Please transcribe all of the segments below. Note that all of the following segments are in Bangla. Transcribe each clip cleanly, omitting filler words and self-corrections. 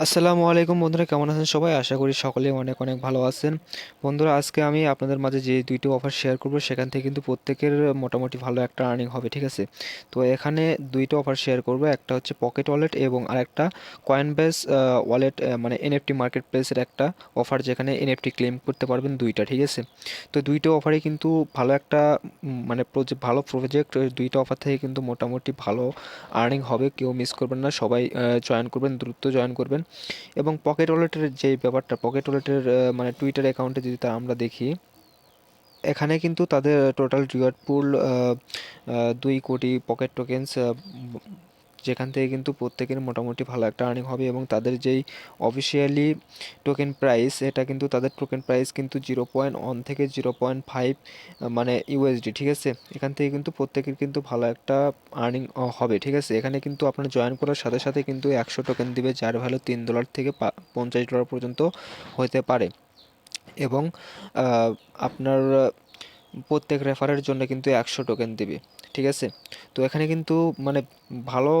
আসসালামু আলাইকুম বন্ধুরা, কেমন আছেন সবাই? আশা করি সকলেই অনেক অনেক ভালো আছেন। বন্ধুরা, আজকে আমি আপনাদের মাঝে যে দুইটি অফার শেয়ার করব সেখান থেকে কিন্তু প্রত্যেকের মোটামুটি ভালো একটা আর্নিং হবে, ঠিক আছে? তো এখানে দুইটা অফার শেয়ার করব, একটা হচ্ছে পকেট ওয়ালেট এবং আরেকটা কয়েন বেস ওয়ালেট, মানে এনএফটি মার্কেট প্লেসের একটা অফার যেখানে এনএফটি ক্লেম করতে পারবেন দুইটা, ঠিক আছে? তো দুইটা অফারই কিন্তু ভালো একটা মানে ভালো প্রজেক্ট। দুইটা অফার থেকে কিন্তু মোটামুটি ভালো আর্নিং হবে, কেউ মিস করবেন না, সবাই জয়েন করবেন, দ্রুত জয়েন করবেন। এবং পকেট ওয়ালেটের যে ব্যাপারটা, পকেট ওয়ালেটের মানে টুইটার অ্যাকাউন্টে যদি আমরা দেখি, এখানে কিন্তু তাদের টোটাল রিওয়ার্ড পুল 2 কোটি পকেট টোকেন্স, যেখান থেকে কিন্তু প্রত্যেকের মোটামুটি ভালো একটা আর্নিং হবে। এবং তাদের যেই অফিসিয়ালি টোকেন প্রাইস, এটা কিন্তু তাদের টোকেন প্রাইস কিন্তু 0.1 থেকে 0.5 মানে ইউএসডি, ঠিক আছে? এখান থেকে কিন্তু প্রত্যেকের কিন্তু ভালো একটা আর্নিং হবে, ঠিক আছে? এখানে কিন্তু আপনার জয়েন করার সাথে সাথে কিন্তু 100 টোকেন দিবে, যার ভ্যালু $3 থেকে $50 পর্যন্ত হতে পারে। এবং আপনার প্রত্যেক রেফারের জন্য কিন্তু 100 টোকেন দিবে, ঠিক আছে? তো এখানে কিন্তু মানে ভালো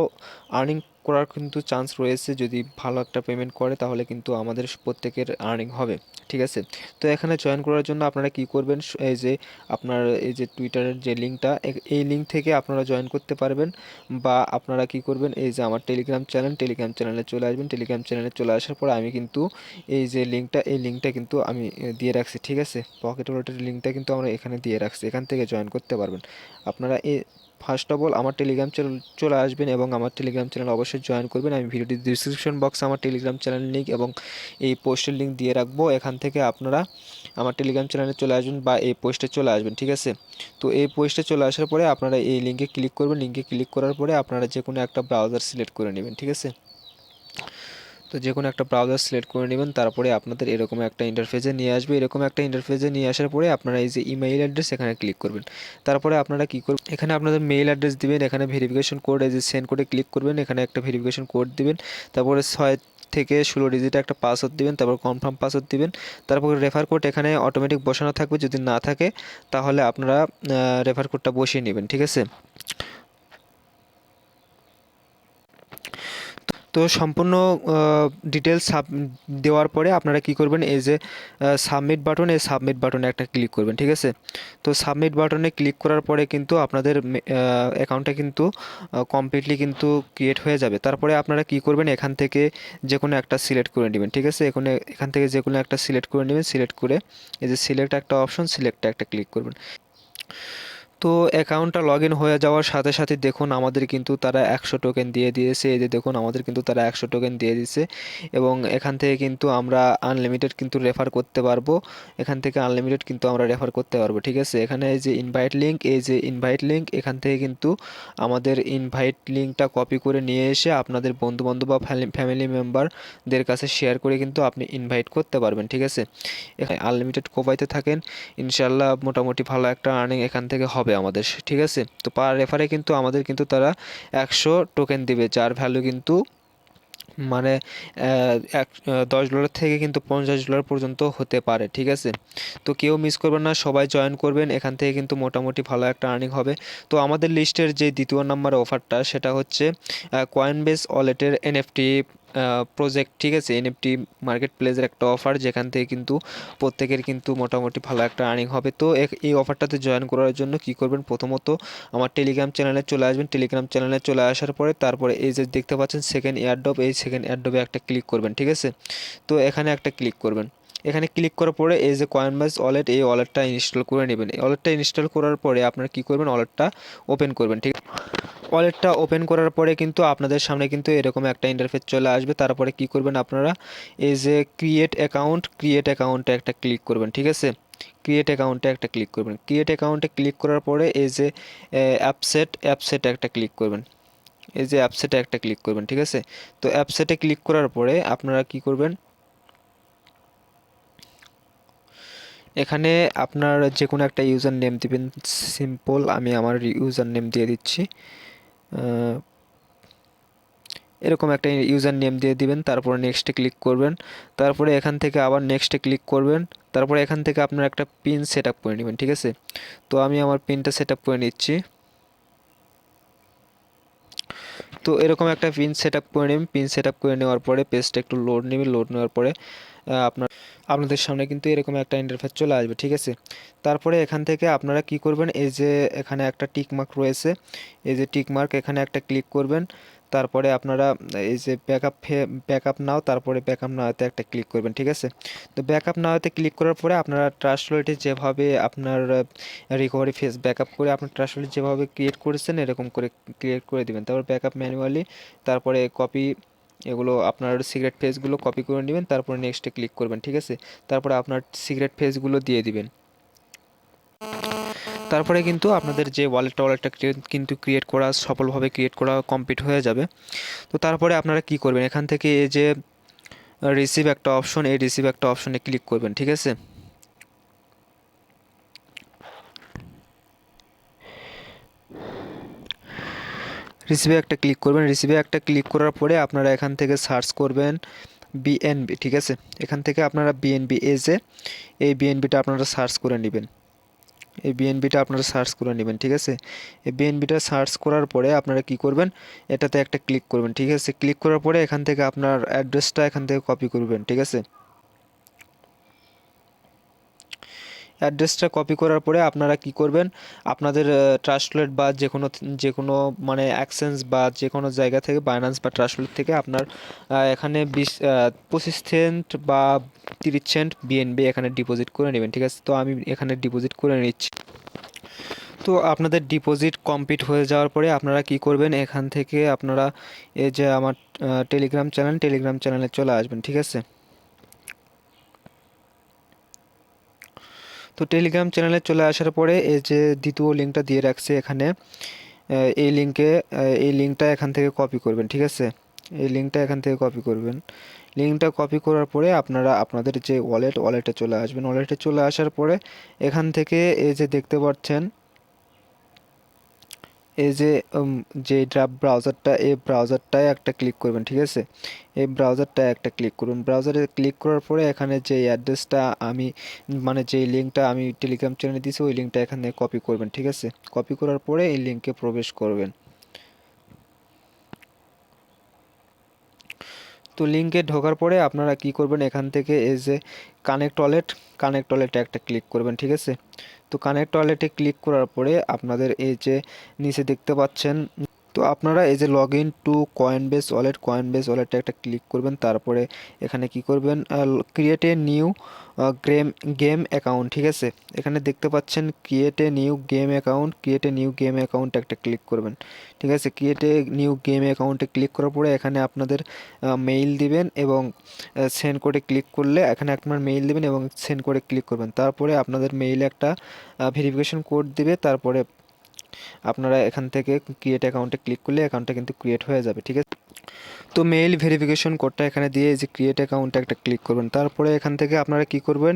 আর্নিং করার কিন্তু চান্স রয়েছে। যদি ভালো একটা পেমেন্ট করে তাহলে কিন্তু আমাদের প্রত্যেকের আর্নিং হবে, ঠিক আছে? তো এখানে জয়েন করার জন্য আপনারা কি করবেন, এই যে আপনার এই যে টুইটারের যে লিঙ্কটা, এই লিঙ্ক থেকে আপনারা জয়েন করতে পারবেন। বা আপনারা কি করবেন, এই যে আমার টেলিগ্রাম চ্যানেলে চলে আসবেন। টেলিগ্রাম চ্যানেলে চলে আসার পর আমি কিন্তু এই যে লিঙ্কটা, এই লিঙ্কটা কিন্তু আমি দিয়ে রাখছি, ঠিক আছে? পকেট ওয়ালেটের লিঙ্কটা কিন্তু আমরা এখানে দিয়ে রাখছি, এখান থেকে জয়েন করতে পারবেন আপনারা। ফার্স্ট অফ অল আমার টেলিগ্রাম চ্যানেল চলে আসবেন এবং আমার টেলিগ্রাম চ্যানেল অবশ্যই জয়েন করবেন। আমি ভিডিওটির ডিসক্রিপশন বক্সে আমার টেলিগ্রাম চ্যানেল লিঙ্ক এবং এই পোস্টের লিঙ্ক দিয়ে রাখবো। এখান থেকে আপনারা আমার টেলিগ্রাম চ্যানেলে চলে আসবেন বা এই পোস্টে চলে আসবেন, ঠিক আছে? তো এই পোস্টে চলে আসার পরে আপনারা এই লিঙ্কে ক্লিক করবেন। লিঙ্কে ক্লিক করার পরে আপনারা যে কোনো একটা ব্রাউজার সিলেক্ট করে নেবেন, ঠিক আছে? তো যে কোনো একটা ব্রাউজার সিলেক্ট করে নেবেন, তারপরে আপনাদের এরকম একটা ইন্টারফেসে নিয়ে আসবে। এরকম একটা ইন্টারফেসে নিয়ে আসার পরে আপনারা এই যে ইমেইল অ্যাড্রেস, এখানে ক্লিক করবেন। তারপরে আপনারা কি করবেন, এখানে আপনাদের মেইল অ্যাড্রেস দিবেন, এখানে ভেরিফিকেশন কোড, এই যে সেন্ড কোডে ক্লিক করবেন, এখানে একটা ভেরিফিকেশন কোড দিবেন। তারপরে 6 থেকে 16 ডিজিট একটা পাসওয়ার্ড দিবেন, তারপর কনফার্ম পাসওয়ার্ড দিবেন। তারপর রেফার কোড এখানে অটোমেটিক বসানো থাকবে, যদি না থাকে তাহলে আপনারা রেফার কোডটা বসিয়ে নেবেন, ঠিক আছে? তো সম্পূর্ণ ডিটেলস দেওয়ার পরে আপনারা কি করবেন, এই যে সাবমিট বাটন, এই সাবমিট বাটনে একটা ক্লিক করবেন, ঠিক আছে? তো সাবমিট বাটনে ক্লিক করার পরে কিন্তু আপনাদের অ্যাকাউন্টটা কিন্তু কমপ্লিটলি কিন্তু ক্রিয়েট হয়ে যাবে। তারপরে আপনারা কি করবেন, এখান থেকে যে কোনো একটা সিলেক্ট করে নেবেন, ঠিক আছে? এখান থেকে যে কোনো একটা সিলেক্ট করে নেবেন। সিলেক্ট করে এই যে সিলেক্ট একটা অপশন, সিলেক্টে একটা ক্লিক করবেন। তো অ্যাকাউন্টটা লগ ইন হয়ে যাওয়ার সাথে সাথে দেখুন আমাদের কিন্তু তারা 100 টোকেন দিয়ে দিয়েছে। এই যে দেখুন আমাদের কিন্তু তারা 100 টোকেন দিয়ে দিয়েছে। এবং এখান থেকে কিন্তু আমরা আনলিমিটেড কিন্তু রেফার করতে পারবো। এখান থেকে আনলিমিটেড কিন্তু আমরা রেফার করতে পারবো, ঠিক আছে? এখানে এই যে ইনভাইট লিঙ্ক, এই যে ইনভাইট লিঙ্ক, এখান থেকে কিন্তু আমাদের ইনভাইট লিঙ্কটা কপি করে নিয়ে এসে আপনাদের বন্ধুবান্ধব বা ফ্যামিলি মেম্বারদের কাছে শেয়ার করে কিন্তু আপনি ইনভাইট করতে পারবেন, ঠিক আছে? এখানে আনলিমিটেড কোপাইতে থাকেন, ইনশাল্লাহ মোটামুটি ভালো একটা আর্নিং এখান থেকে হবে আমাদের, ঠিক আছে? তো পার রেফারে কিন্তু আমাদের কিন্তু তারা 100 টোকেন দিবে, যার ভ্যালু কিন্তু মানে $10 থেকে কিন্তু $50 পর্যন্ত হতে পারে, ঠিক আছে? তো কেউ মিস করবেন না, সবাই জয়েন করবেন, এখান থেকে কিন্তু মোটামুটি ভালো একটা আর্নিং হবে। তো আমাদের লিস্টের যে দ্বিতীয় নাম্বার অফারটা, সেটা হচ্ছে কয়েনবেস ওয়ালেটের এনএফটি প্রজেক্ট, ঠিক আছে? এনএফটি মার্কেট প্লেসের একটা অফার, যেখান থেকে কিন্তু প্রত্যেকের কিন্তু মোটামুটি ভালো একটা আর্নিং হবে। তো এই অফারটাতে জয়েন করার জন্য কি করবেন, প্রথমত আমার টেলিগ্রাম চ্যানেলে চলে আসবেন। টেলিগ্রাম চ্যানেলে চলে আসার পরে তারপরে এই যে দেখতে পাচ্ছেন সেকেন্ড এয়ারড্রপ, এই সেকেন্ড এয়ারড্রপে একটা ক্লিক করবেন, ঠিক আছে? তো এখানে একটা ক্লিক করবেন। এখানে ক্লিক করার পরে এই যে কয়েনবেস ওয়ালেট, এই ওয়ালেটটা ইনস্টল করে নেবেন। এই ওয়ালেটটা ইনস্টল করার পরে আপনারা কি করবেন, ওয়ালেটটা ওপেন করবেন, ঠিক? ওয়ালেটটা ওপেন করার পরে কিন্তু আপনাদের সামনে কিন্তু এরকম একটা ইন্টারফেস চলে আসবে। তারপরে কি করবেন আপনারা, এই যে ক্রিয়েট অ্যাকাউন্টে একটা ক্লিক করবেন, ঠিক আছে? ক্রিয়েট অ্যাকাউন্টে একটা ক্লিক করবেন। ক্রিয়েট অ্যাকাউন্টে ক্লিক করার পরে এই যে অ্যাপসেটে একটা ক্লিক করবেন। এই যে অ্যাপসেটে একটা ক্লিক করবেন, ঠিক আছে? তো অ্যাপসেটে ক্লিক করার পরে আপনারা কি করবেন, এখানে আপনার যে কোনো একটা ইউজার নেম দিবেন। সিম্পল আমি আমার ইউজার নেম দিয়ে দিচ্ছি। এরকম একটা ইউজার নেম দিয়ে দিবেন, তারপরে নেক্সটে ক্লিক করবেন। তারপরে এখান থেকে আবার নেক্সটে ক্লিক করবেন। তারপরে এখান থেকে আপনার একটা পিন সেট আপ করে নেবেন, ঠিক আছে? তো আমি আমার পিনটা সেট আপ করে নিচ্ছি। তো এরকম একটা পিন সেট আপ করে নেবেন। পিন সেট আপ করে নেওয়ার পরে পেজটা একটু লোড নেবে, লোড নেওয়ার পরে আপনাদের সামনে কিন্তু এরকম একটা ইন্টারফেস চলে আসবে, ঠিক আছে। তারপরে এখান থেকে আপনারা কি করবেন, এই যে এখানে একটা টিক মার্ক রয়েছে, এই যে টিক মার্ক, এখানে একটা ক্লিক করবেন। তারপরে আপনারা এই যে ব্যাকআপ নাও, তারপরে ব্যাকআপ নাওতে একটা ক্লিক করবেন, ঠিক আছে। তো ব্যাকআপ নাওতে ক্লিক করার পরে আপনারা ট্রাস্ট ওয়ালেটে যেভাবে আপনার রিকভারি ফেস ব্যাকআপ করে আপনার ট্রাস্ট ওয়ালেট যেভাবে ক্রিয়েট করেছেন এরকম করে ক্রিয়েট করে দিবেন। তারপর ব্যাকআপ ম্যানুয়ালি, তারপরে কপি, এগুলো আপনার সিক্রেট ফেজগুলো কপি করে নেবেন, তারপরে নেক্সটে ক্লিক করবেন, ঠিক আছে। তারপরে আপনার সিক্রেট ফেজগুলো দিয়ে দিবেন। তারপরে কিন্তু আপনাদের যে ওয়ালেটটা কিন্তু ক্রিয়েট করা সফলভাবে ক্রিয়েট করা কমপ্লিট হয়ে যাবে। তো তারপরে আপনারা কি করবেন, এখান থেকে এই যে রিসিভ একটা অপশন, এই রিসিভ একটা অপশনে ক্লিক করবেন, ঠিক আছে। রিসিভে একটা ক্লিক করবেন। রিসিভে একটা ক্লিক করার পরে আপনারা এখান থেকে সার্চ করবেন বিএনবি, ঠিক আছে। এখান থেকে আপনারা বিএনবি এই বিএনবিটা আপনারা সার্চ করে নেবেন। এই বিএনবিটা আপনারা সার্চ করে নেবেন, ঠিক আছে। এই বিএনবিটা সার্চ করার পরে আপনারা কি করবেন, এটাতে একটা ক্লিক করবেন, ঠিক আছে। ক্লিক করার পরে এখান থেকে আপনার অ্যাড্রেসটা এখান থেকে কপি করবেন, ঠিক আছে। অ্যাড্রেসটা কপি করার পরে আপনারা কি করবেন, আপনাদের ট্রাস্টলেট বা যে কোনো মানে অ্যাক্সেন্স বা যে কোনো জায়গা থেকে বাইন্যান্স বা ট্রাস্টলেট থেকে আপনার এখানে 25 সেন্ট বা 30 সেন্ট বিএনবি এখানে ডিপোজিট করে নেবেন, ঠিক আছে। তো আমি এখানে ডিপোজিট করে নিচ্ছি। তো আপনাদের ডিপোজিট কমপ্লিট হয়ে যাওয়ার পরে আপনারা কি করবেন, এখান থেকে আপনারা এই যে আমার টেলিগ্রাম চ্যানেলে চলে আসবেন, ঠিক আছে। তো টেলিগ্রাম চ্যানেলে চলে আসার পরে এই যে দ্বিতীয় লিঙ্কটা দিয়ে রাখছে এখানে, এই লিঙ্কটা এখান থেকে কপি করবেন, ঠিক আছে। এই লিঙ্কটা এখান থেকে কপি করবেন। লিঙ্কটা কপি করার পরে আপনারা আপনাদের যে ওয়ালেটে চলে আসবেন। ওয়ালেটে চলে আসার পরে এখান থেকে এই যে দেখতে পাচ্ছেন এই যে যে ড্রাফট ব্রাউজারটা, এই ব্রাউজারটায় একটা ক্লিক করবেন, ঠিক আছে। এই ব্রাউজারটায় একটা ক্লিক করুন। ব্রাউজারে ক্লিক করার পরে এখানে যে অ্যাড্রেসটা আমি মানে যেই লিঙ্কটা আমি টেলিগ্রাম চ্যানেলে দিয়েছি ওই লিঙ্কটা এখানে কপি করবেন, ঠিক আছে। কপি করার পরে এই লিঙ্কে প্রবেশ করবেন। তো লিঙ্কে ঢোকার পরে আপনারা কি করবেন, এখান থেকে এই যে কানেক্ট ওয়ালেটে একটা ক্লিক করবেন, ঠিক আছে। তো কানেক্ট ওয়ালেটে ক্লিক করার পরে আপনাদের এই যে নিচে দেখতে পাচ্ছেন, তো আপনারা এই যে লগ ইন টু কয়েনবেস ওয়ালেটে একটা ক্লিক করবেন। তারপরে এখানে কি করবেন, create a new game account, ঠিক আছে। এখানে দেখতে পাচ্ছেন create a new game account একটা ক্লিক করবেন, ঠিক আছে। ক্রিয়েট এ নিউ গেম অ্যাকাউন্টে ক্লিক করার পরে এখানে আপনাদের মেইল দিবেন এবং সেন্ড করে ক্লিক করলে এখানে আপনার মেইল দিবেন এবং সেন্ড করে ক্লিক করবেন। তারপরে আপনাদের মেইলে একটা ভেরিফিকেশন কোড দিবে। তারপরে আপনারা এখান থেকে ক্রিয়েট অ্যাকাউন্টে ক্লিক করলে অ্যাকাউন্টটা কিন্তু ক্রিয়েট হয়ে যাবে, ঠিক আছে। তো মেইল ভেরিফিকেশন কোডটা এখানে দিয়ে এই যে ক্রিয়েট অ্যাকাউন্টে একটা ক্লিক করবেন। তারপরে এখান থেকে আপনারা কি করবেন,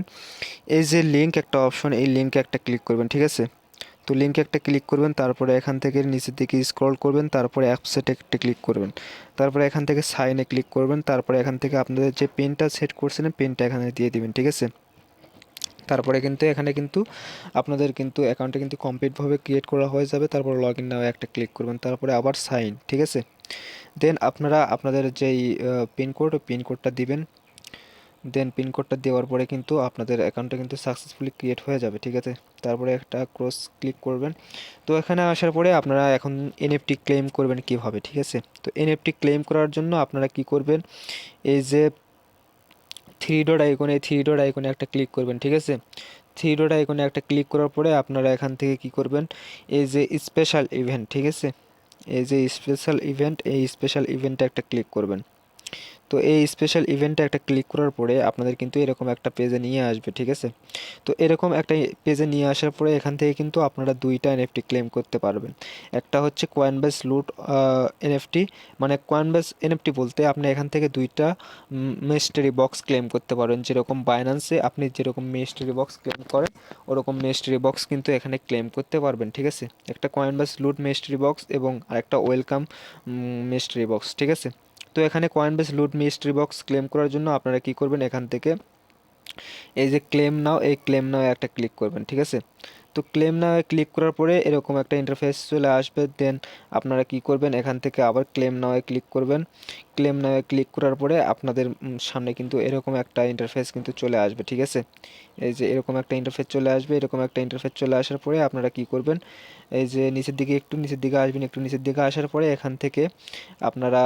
এই যে লিঙ্ক একটা অপশন, এই লিঙ্কে একটা ক্লিক করবেন, ঠিক আছে। তো লিঙ্কে একটা ক্লিক করবেন, তারপরে এখান থেকে নিচের দিকে স্ক্রল করবেন, তারপরে অ্যাপসেটে একটা ক্লিক করবেন, তারপরে এখান থেকে সাইনে ক্লিক করবেন, তারপরে এখান থেকে আপনাদের যে পিনটা সেট করছিলেন পিনটা এখানে দিয়ে দিবেন, ঠিক আছে। তারপরে কিন্তু এখানে কিন্তু আপনাদের কিন্তু অ্যাকাউন্টটা কিন্তু কমপ্লিটভাবে ক্রিয়েট করা হয়ে যাবে। তারপর লগ ইন নাও একটা ক্লিক করবেন, তারপরে আবার সাইন, ঠিক আছে। দেন আপনারা আপনাদের যেই পিনকোডটা দিবেন। দেন পিনকোডটা দেওয়ার পরে কিন্তু আপনাদের অ্যাকাউন্টটা কিন্তু সাকসেসফুলি ক্রিয়েট হয়ে যাবে, ঠিক আছে। তারপরে একটা ক্রস ক্লিক করবেন। তো এখানে আসার পরে আপনারা এখন এনএফটি ক্লেম করবেন কিভাবে, ঠিক আছে। তো এনএফটি ক্লেম করার জন্য আপনারা কি করবেন, এই যে থ্রি ডট আইকনে একটা ক্লিক করবেন, ঠিক আছে। থ্রি ডট আইকনে একটা ক্লিক করার পরে আপনারা এখান থেকে কি করবেন, এই যে স্পেশাল ইভেন্ট, ঠিক আছে। এই স্পেশাল ইভেন্টে একটা ক্লিক করবেন। তো এই স্পেশাল ইভেন্টে একটা ক্লিক করার পরে আপনাদের কিন্তু এরকম একটা পেজে নিয়ে আসবে, ঠিক আছে। তো এরকম একটা পেজে নিয়ে আসার পরে এখান থেকে কিন্তু আপনারা দুইটা এনএফটি ক্লেম করতে পারবেন। একটা হচ্ছে কয়েনবেস লুট এনএফটি, মানে কয়েনবেস এনএফটি বলতে আপনি এখান থেকে দুইটা মিস্ট্রি বক্স ক্লেম করতে পারবেন। যেরকম বাইন্যান্সে আপনি যেরকম মিস্ট্রি বক্স ক্লেম করেন ওরকম মিস্ট্রি বক্স কিন্তু এখানে ক্লেম করতে পারবেন, ঠিক আছে। একটা কয়েনবেস লুট মিস্ট্রি বক্স এবং আরেকটা ওয়েলকাম মিস্ট্রি বক্স, ঠিক আছে। তো এখানে কয়েনবেস লুট মিস্ট্রি বক্স ক্লেম করার জন্য আপনারা কি করবেন, এখান থেকে এই যে ক্লেম নাও একটা ক্লিক করবেন, ঠিক আছে। তো তো ক্লেম নাওয়ে ক্লিক করার পরে এরকম একটা ইন্টারফেস চলে আসবে। দেন আপনারা কি করবেন, এখান থেকে আবার ক্লেম নাওয়ে ক্লিক করবেন। ক্লেম নাওয়ে ক্লিক করার পরে আপনাদের সামনে কিন্তু এরকম একটা ইন্টারফেস কিন্তু চলে আসবে, ঠিক আছে। এই যে এরকম একটা ইন্টারফেস চলে আসবে। এরকম একটা ইন্টারফেস চলে আসার পরে আপনারা কি করবেন, এই যে নিচের দিকে একটু নিচের দিকে আসবেন। একটু নিচের দিকে আসার পরে আপনারা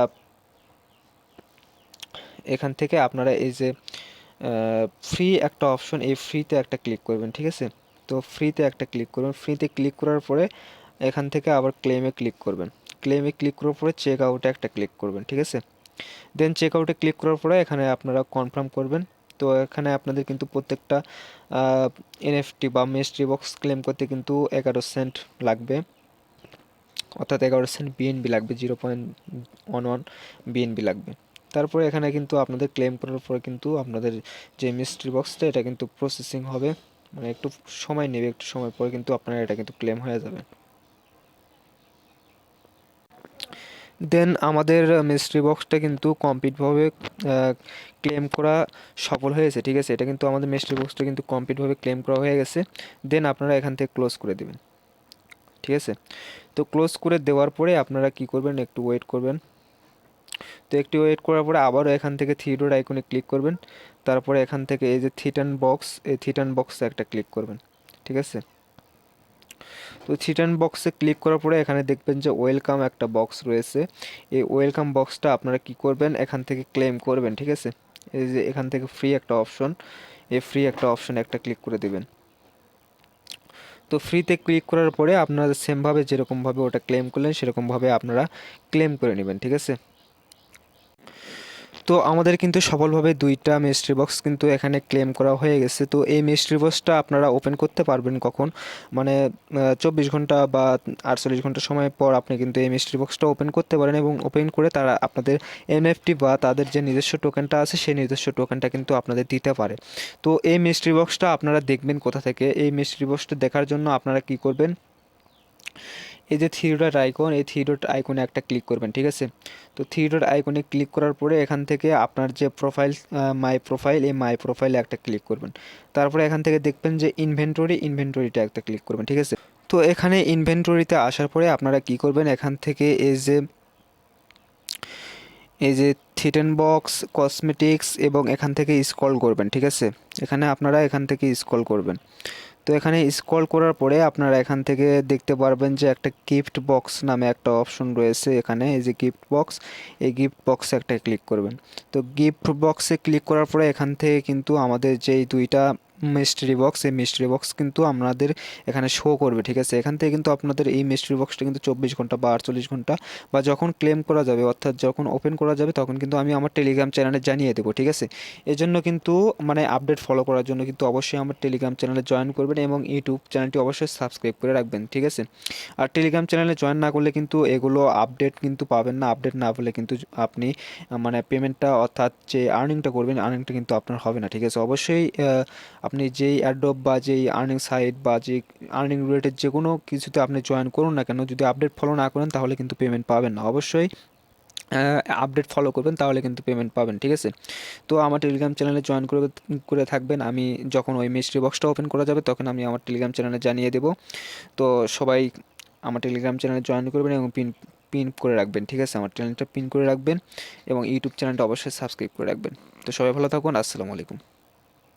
এখান থেকে আপনারা এই যে ফ্রি একটা অপশন, এই ফ্রিতে একটা ক্লিক করবেন, ঠিক আছে। তো ফ্রিতে একটা ক্লিক করবেন। ফ্রিতে ক্লিক করার পরে এখান থেকে আবার ক্লেমে ক্লিক করবেন। ক্লেমে ক্লিক করার পরে চেক আউটে একটা ক্লিক করবেন, ঠিক আছে। দেন চেক আউটে ক্লিক করার পরে এখানে আপনারা কনফার্ম করবেন। তো এখানে আপনাদের কিন্তু প্রত্যেকটা এনএফটি বা মিস্ট্রি বক্স ক্লেম করতে কিন্তু 11 সেন্ট লাগবে, অর্থাৎ 11 সেন্ট বিএনবি লাগবে, 0.11 বিএনবি লাগবে। তারপরে এখানে কিন্তু আপনাদের ক্লেম করার পরে কিন্তু আপনাদের যে মিস্ট্রি বক্সটা এটা কিন্তু প্রসেসিং হবে, মানে একটু সময় নেবে। একটু সময় পরে কিন্তু আপনার এটা কিন্তু ক্লেম হয়ে যাবে। দেন আমাদের মিস্ট্রি বক্সটা কিন্তু কমপ্লিটভাবে ক্লেম করা সফল হয়েছে, ঠিক আছে। এটা কিন্তু আমাদের মিস্ট্রি বক্সটা কিন্তু কমপ্লিটভাবে ক্লেম করা হয়ে গেছে। দেন আপনারা এখান থেকে ক্লোজ করে দেবেন, ঠিক আছে। তো ক্লোজ করে দেওয়ার পরে আপনারা কি করবেন, একটু ওয়েট করবেন। তো একটু ওয়েট করার পরে আবারও এখান থেকে থ্রি ডট আইকনে ক্লিক করবেন। তারপরে এখান থেকে এই যে থিটান বক্স, এই থিটান বক্সে একটা ক্লিক করবেন, ঠিক আছে। তো থিটান বক্সে ক্লিক করার পরে এখানে দেখবেন যে ওয়েলকাম একটা বক্স রয়েছে। এই ওয়েলকাম বক্সটা আপনারা কি করবেন, এখান থেকে ক্লেম করবেন, ঠিক আছে। এই যে এখান থেকে ফ্রি একটা অপশন, এই ফ্রি একটা অপশন একটা ক্লিক করে দিবেন। তো ফ্রিতে ক্লিক করার পরে আপনারা সেমভাবে যেরকমভাবে ওটা ক্লেম করলেন সেরকমভাবে আপনারা ক্লেম করে নেবেন, ঠিক আছে। তো আমাদের কিন্তু সফলভাবে দুইটা মিস্ট্রি বক্স কিন্তু এখানে ক্লেম করা হয়ে গেছে। তো এই মিস্ট্রি বক্সটা আপনারা ওপেন করতে পারবেন কখন, মানে 24 ঘন্টা বা 48 ঘন্টা সময় পর আপনি কিন্তু এই মিস্ট্রি বক্সটা ওপেন করতে পারেন, এবং ওপেন করে তারা আপনাদের এনএফটি বা তাদের যে নিজস্ব টোকেনটা আছে সেই নিজস্ব টোকেনটা কিন্তু আপনাদের দিতে পারে। তো এই মিস্ট্রি বক্সটা আপনারা দেখবেন কোথা থেকে, এই মিস্ট্রি বক্সটা দেখার জন্য আপনারা কি করবেন, এই যে থ্রি ডট আইকন, এই থ্রি ডট আইকনে একটা ক্লিক করবেন, ঠিক আছে। তো থ্রি ডট আইকনে ক্লিক করার পরে এখান থেকে আপনার যে প্রোফাইল, মাই প্রোফাইল, এই মাই প্রোফাইলে একটা ক্লিক করবেন। তারপরে এখান থেকে দেখবেন যে ইনভেন্টরিটা একটা ক্লিক করবেন, ঠিক আছে। তো এখানে ইনভেন্টরিতে আসার পরে আপনারা কি করবেন, এখান থেকে এই যে থিটেন বক্স, কসমেটিক্স এবং এখান থেকে স্ক্রল করবেন, ঠিক আছে। আপনারা এখান থেকে স্ক্রল করবেন। তো এখানে স্ক্রল করার পরে আপনারা এখান থেকে দেখতে পারবেন যে একটা গিফট বক্স নামে একটা অপশন রয়েছে এখানে, এই যে গিফট বক্স, এই গিফট বক্সে একটা ক্লিক করবেন। তো গিফট বক্সে ক্লিক করার পরে এখান থেকে কিন্তু আমাদের যেই দুইটা মিস্ট্রি বক্স, এই মিস্ট্রি বক্স কিন্তু আপনাদের এখানে শো করবে, ঠিক আছে। এখান থেকে কিন্তু আপনাদের এই মিস্ট্রি বক্সটা কিন্তু 24 ঘন্টা বা 48 ঘন্টা বা যখন ক্লেম করা যাবে, অর্থাৎ যখন ওপেন করা যাবে, তখন কিন্তু আমি আমার টেলিগ্রাম চ্যানেলে জানিয়ে দেবো, ঠিক আছে। এই জন্য কিন্তু মানে আপডেট ফলো করার জন্য কিন্তু অবশ্যই আমার টেলিগ্রাম চ্যানেলে জয়েন করবেন এবং ইউটিউব চ্যানেলটি অবশ্যই সাবস্ক্রাইব করে রাখবেন, ঠিক আছে। আর টেলিগ্রাম চ্যানেলে জয়েন না করলে কিন্তু এগুলো আপডেট কিন্তু পাবেন না। আপডেট না পেলে কিন্তু আপনি মানে পেমেন্টটা, অর্থাৎ যে আর্নিংটা করবেন, আর্নিংটা কিন্তু আপনার হবে না, ঠিক আছে। অবশ্যই আপনি যেই অ্যাড্রপ বা যেই আর্নিং সাইট বা যে আর্নিং রিলেটেড যে কোনো কিছুতে আপনি জয়েন করুন না কেন, যদি আপডেট ফলো না করেন তাহলে কিন্তু পেমেন্ট পাবেন না। অবশ্যই আপডেট ফলো করবেন, তাহলে কিন্তু পেমেন্ট পাবেন, ঠিক আছে। তো আমার টেলিগ্রাম চ্যানেলে জয়েন করে করে থাকবেন। আমি যখন ওই মিস্ট্রি বক্সটা ওপেন করা যাবে তখন আমি আমার টেলিগ্রাম চ্যানেলে জানিয়ে দেবো। তো সবাই আমার টেলিগ্রাম চ্যানেলে জয়েন করবেন এবং পিন পিন করে রাখবেন, ঠিক আছে। আমার চ্যানেলটা পিন করে রাখবেন এবং ইউটিউব চ্যানেলটা অবশ্যই সাবস্ক্রাইব করে রাখবেন। তো সবাই ভালো থাকুন, আসসালামু আলাইকুম।